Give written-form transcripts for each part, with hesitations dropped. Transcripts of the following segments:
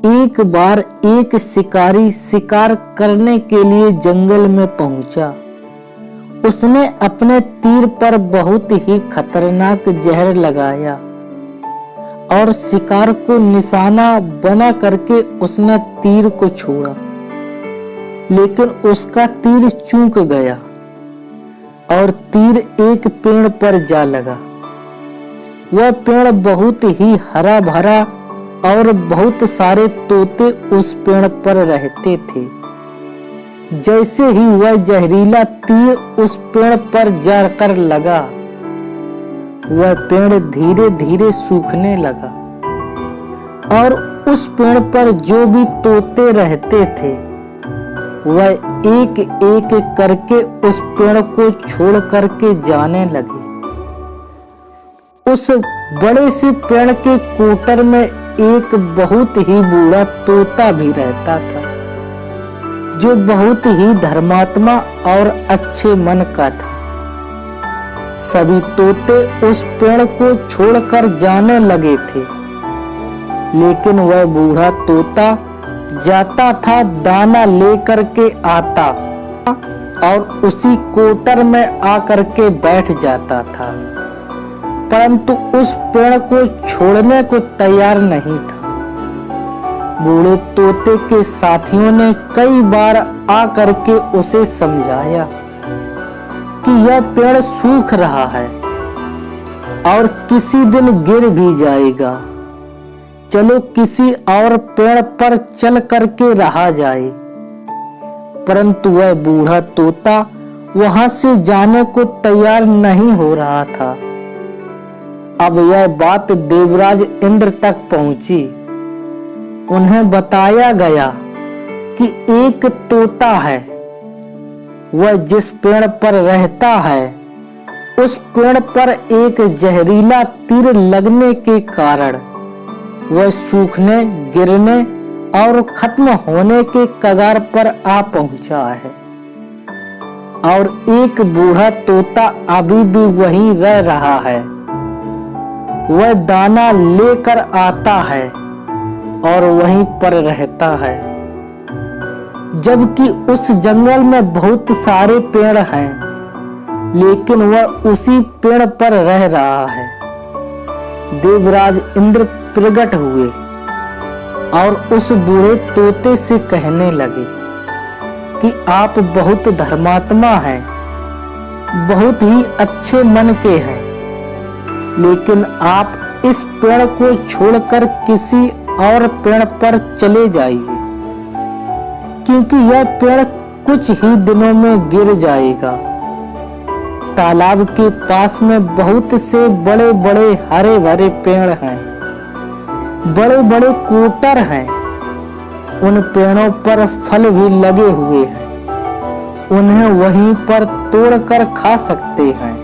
एक बार एक शिकारी शिकार करने के लिए जंगल में पहुंचा। उसने अपने तीर पर बहुत ही खतरनाक जहर लगाया और शिकार को निशाना बना करके उसने तीर को छोड़ा, लेकिन उसका तीर चूक गया और तीर एक पेड़ पर जा लगा। वह पेड़ बहुत ही हरा भरा और बहुत सारे तोते उस पेड़ पर रहते थे। जैसे ही वह जहरीला तीर उस पेड़ पर जाकर लगा, वह पेड़ धीरे धीरे सूखने लगा और उस पेड़ पर जो भी तोते रहते थे वह एक एक करके उस पेड़ को छोड़ करके जाने लगे। उस बड़े से पेड़ के कोटर में एक बहुत ही बूढ़ा तोता भी रहता था, जो बहुत ही धर्मात्मा और अच्छे मन का था। सभी तोते उस पेड़ को छोड़कर जाने लगे थे, लेकिन वह बूढ़ा तोता जाता था, दाना लेकर के आता और उसी कोटर में आकर के बैठ जाता था, परंतु उस पेड़ को छोड़ने को तैयार नहीं था। बूढ़े तोते के साथियों ने कई बार आकर के उसे समझाया कि यह पेड़ सूख रहा है और किसी दिन गिर भी जाएगा, चलो किसी और पेड़ पर चल करके रहा जाए। परंतु वह बूढ़ा तोता वहां से जाने को तैयार नहीं हो रहा था। अब यह बात देवराज इंद्र तक पहुंची। उन्हें बताया गया कि एक तोता है, वह जिस पेड़ पर रहता है उस पेड़ पर एक जहरीला तीर लगने के कारण वह सूखने, गिरने और खत्म होने के कगार पर आ पहुंचा है, और एक बूढ़ा तोता अभी भी वहीं रह रहा है। वह दाना लेकर आता है और वहीं पर रहता है, जबकि उस जंगल में बहुत सारे पेड़ हैं, लेकिन वह उसी पेड़ पर रह रहा है। देवराज इंद्र प्रकट हुए और उस बूढ़े तोते से कहने लगे कि आप बहुत धर्मात्मा हैं, बहुत ही अच्छे मन के हैं, लेकिन आप इस पेड़ को छोड़कर किसी और पेड़ पर चले जाइए, क्योंकि यह पेड़ कुछ ही दिनों में गिर जाएगा। तालाब के पास में बहुत से बड़े बड़े हरे भरे पेड़ हैं, बड़े बड़े कोटर हैं, उन पेड़ों पर फल भी लगे हुए हैं, उन्हें वहीं पर तोड़कर खा सकते हैं,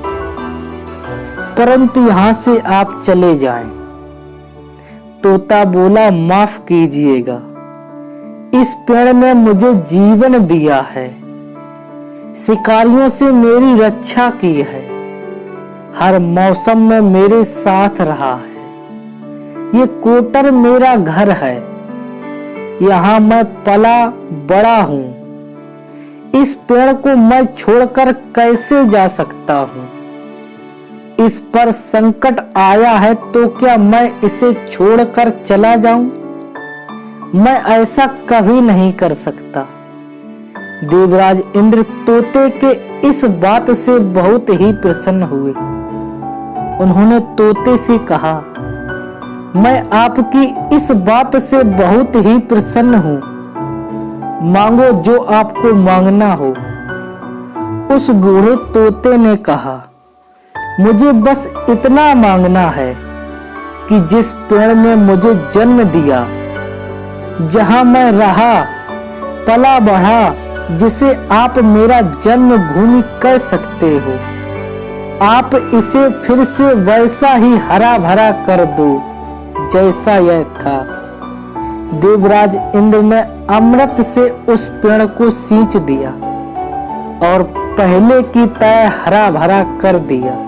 परंतु यहाँ से आप चले जाएं। तोता बोला, माफ कीजिएगा, इस पेड़ ने मुझे जीवन दिया है, शिकारियों से मेरी रक्षा की है, हर मौसम में मेरे साथ रहा है। ये कोटर मेरा घर है, यहाँ मैं पला बड़ा हूँ। इस पेड़ को मैं छोड़कर कैसे जा सकता हूँ? इस पर संकट आया है तो क्या मैं इसे छोड़कर चला जाऊं? मैं ऐसा कभी नहीं कर सकता। देवराज इंद्र तोते के इस बात से बहुत ही प्रसन्न हुए। उन्होंने तोते से कहा, मैं आपकी इस बात से बहुत ही प्रसन्न हूं, मांगो जो आपको मांगना हो। उस बूढ़े तोते ने कहा, मुझे बस इतना मांगना है कि जिस पेड़ ने मुझे जन्म दिया, जहां मैं रहा, पला बढ़ा, जिसे आप मेरा जन्म भूमि कह सकते हो, आप इसे फिर से वैसा ही हरा भरा कर दो जैसा यह था। देवराज इंद्र ने अमृत से उस पेड़ को सींच दिया और पहले की तरह हरा भरा कर दिया।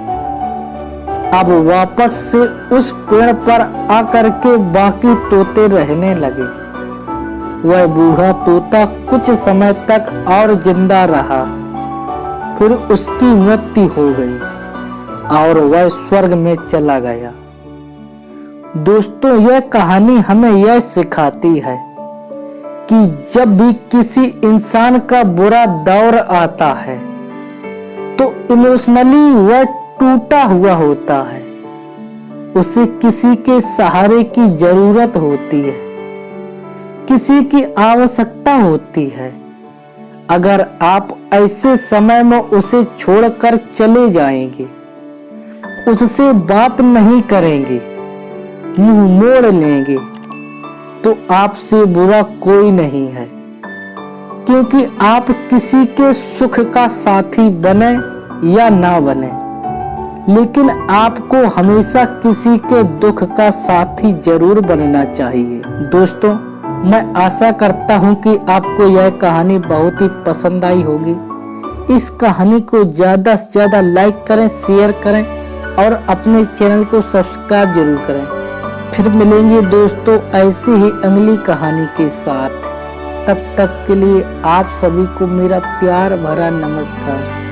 अब वापस से उस पेड़ पर आकर के बाकी तोते रहने लगे। वह बूढ़ा तोता कुछ समय तक और जिंदा रहा, फिर उसकी मृत्यु हो गई और वह स्वर्ग में चला गया। दोस्तों, यह कहानी हमें यह सिखाती है कि जब भी किसी इंसान का बुरा दौर आता है तो इमोशनली वह टूटा हुआ होता है, उसे किसी के सहारे की जरूरत होती है, किसी की आवश्यकता होती है। अगर आप ऐसे समय में उसे छोड़कर चले जाएंगे, उससे बात नहीं करेंगे, मुंह मोड़ लेंगे, तो आपसे बुरा कोई नहीं है, क्योंकि आप किसी के सुख का साथी बने या ना बने, लेकिन आपको हमेशा किसी के दुख का साथी जरूर बनना चाहिए। दोस्तों, मैं आशा करता हूं कि आपको यह कहानी बहुत ही पसंद आई होगी। इस कहानी को ज्यादा से ज्यादा लाइक करें, शेयर करें और अपने चैनल को सब्सक्राइब जरूर करें। फिर मिलेंगे दोस्तों ऐसी ही अगली कहानी के साथ। तब तक के लिए आप सभी को मेरा प्यार भरा नमस्कार।